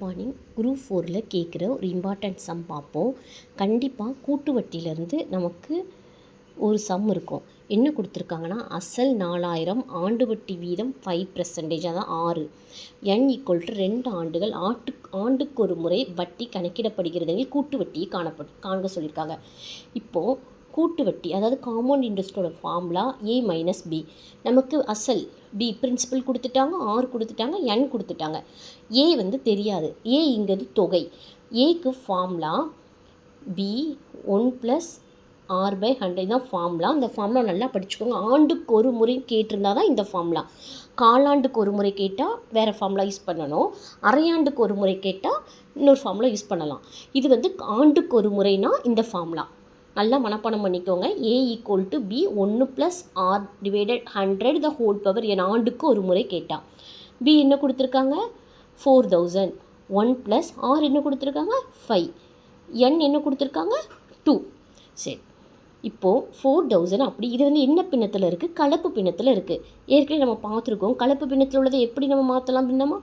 Morning group 4ல் கேட்குற ஒரு important some பார்ப்போம். கண்டிப்பாக கூட்டு வட்டியிலேருந்து நமக்கு ஒரு சம் இருக்கும். என்ன கொடுத்துருக்காங்கன்னா, அசல் 4000, ஆண்டு வட்டி வீதம் 5%, அதான் 6. n = 2 ஆண்டுகள், ஆண்டுக்கு ஒரு முறை வட்டி கணக்கிடப்படுகிறது. கூட்டு வட்டியை காண்க சொல்லியிருக்காங்க. இப்போது கூட்டு வட்டி, அதாவது காம்பவுண்ட் இன்ட்ரெஸ்ட்டோட ஃபார்முலா a மைனஸ் b. நமக்கு அசல் b பிரின்சிபல் கொடுத்துட்டாங்க, r கொடுத்துட்டாங்க, n கொடுத்துட்டாங்க. a வந்து தெரியாது. a தொகை. ஏக்கு ஃபார்முலா b 1 + r/100. இதுதான் ஃபார்முலா. அந்த ஃபார்முலா நல்லா படிச்சுக்கோங்க. ஆண்டுக்கு ஒரு முறை கேட்டிருந்தால் தான் இந்த ஃபார்முலா. காலாண்டுக்கு ஒரு முறை கேட்டால் வேறு ஃபார்முலா யூஸ் பண்ணணும். அரையாண்டுக்கு ஒரு முறை கேட்டால் இன்னொரு ஃபார்முலா யூஸ் பண்ணலாம். இது வந்து ஆண்டுக்கு ஒரு முறைனா இந்த ஃபார்முலா நல்லா மனப்பாடம் பண்ணிக்கோங்க. a = b 1 + r/100 the whole power n. ஆண்டுக்கு ஒரு முறை கேட்டால் b என்ன கொடுத்துருக்காங்க? 4000. 1 + r என்ன கொடுத்துருக்காங்க? 5. n என்ன கொடுத்துருக்காங்க? 2. சரி, இப்போது 4000 அப்படி. இது வந்து என்ன பின்னத்தில் இருக்குது? கலப்பு பின்னத்தில் இருக்குது. ஏற்கனவே நம்ம பார்த்துருக்கோம். கலப்பு பின்னத்தில் உள்ளதை எப்படி நம்ம மாற்றலாம்? பின்னமா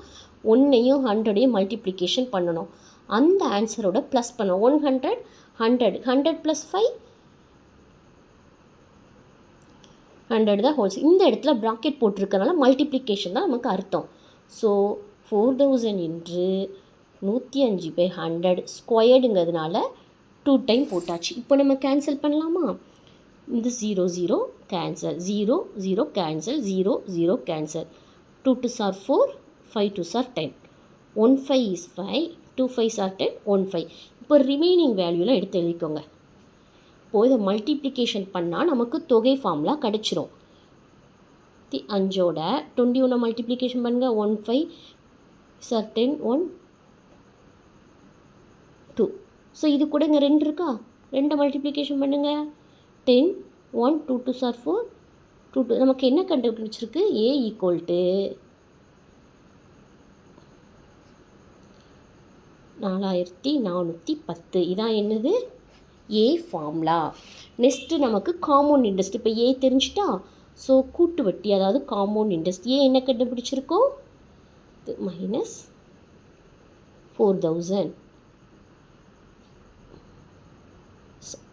1ஐயும் 100ஐயும் மல்டிப்ளிகேஷன் பண்ணணும். அந்த ஆன்சரோட ப்ளஸ் பண்ணணும். 100 100 + 5 100 தான் ஹோல்ஸ். இந்த இடத்துல ப்ராக்கெட் போட்டிருக்கனால மல்டிப்ளிகேஷன் தான் நமக்கு அர்த்தம். ஸோ 4000 என்று 105/100 ஸ்கொயர்டுங்கிறதுனால 2 டைம் போட்டாச்சு. இப்போ நம்ம கேன்சல் பண்ணலாமா? இந்த 0 0 cancel, 0 0 cancel, 0 0 cancel. 2 2s are 4, 5 2s are 10. 1 5 is 5, 2 5s are 10, 1 5. இப்போ ரிமைனிங் வேல்யூலாம் எடுத்து எழுதிக்கோங்க. இப்போது இதை மல்டிப்ளிகேஷன் பண்ணால் நமக்கு தொகை ஃபார்முலா கிடச்சிரும். 5ஓட 21 மல்டிப்ளிகேஷன் பண்ணுங்கள். 1 5 is are 10, 1 2. ஸோ இது கூட இங்கே 2 இருக்கா? 2 மல்டிப்ளிகேஷன் பண்ணுங்கள். 10 1 2 2s are 4, 2 2. நமக்கு என்ன கண்டுபிடிச்சிருக்கு? a = 4410. இதான் என்னது? a formula. நெக்ஸ்ட்டு நமக்கு காம்பவுண்ட் இன்ட்ரெஸ்ட். இப்போ a தெரிஞ்சிட்டா. ஸோ கூட்டு வட்டி, அதாவது காம்பவுண்ட் இன்ட்ரெஸ்ட். a என்ன கண்டுபிடிச்சிருக்கோம்? மைனஸ் 4000.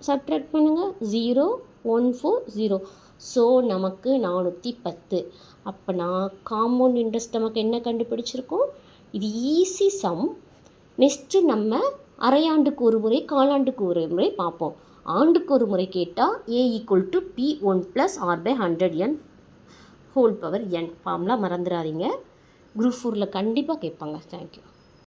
சப்ட்ராக்ட் பண்ணுங்கள். 0 1 4 0. ஸோ நமக்கு 410. அப்போனா காம்பவுண்ட் இன்ட்ரெஸ்ட் நமக்கு என்ன கண்டுபிடிச்சிருக்கோம்? இது ஈஸி சம். நெக்ஸ்ட்டு நம்ம அரையாண்டுக்கு ஒரு முறை, காலாண்டுக்கு ஒரு முறை பார்ப்போம். ஆண்டுக்கு ஒரு முறை கேட்டால் a = p 1 + r/100 n whole power n. Formula மறந்துடாதீங்க. குரூப் 4ல் கண்டிப்பாக கேட்பாங்க. தேங்க்யூ.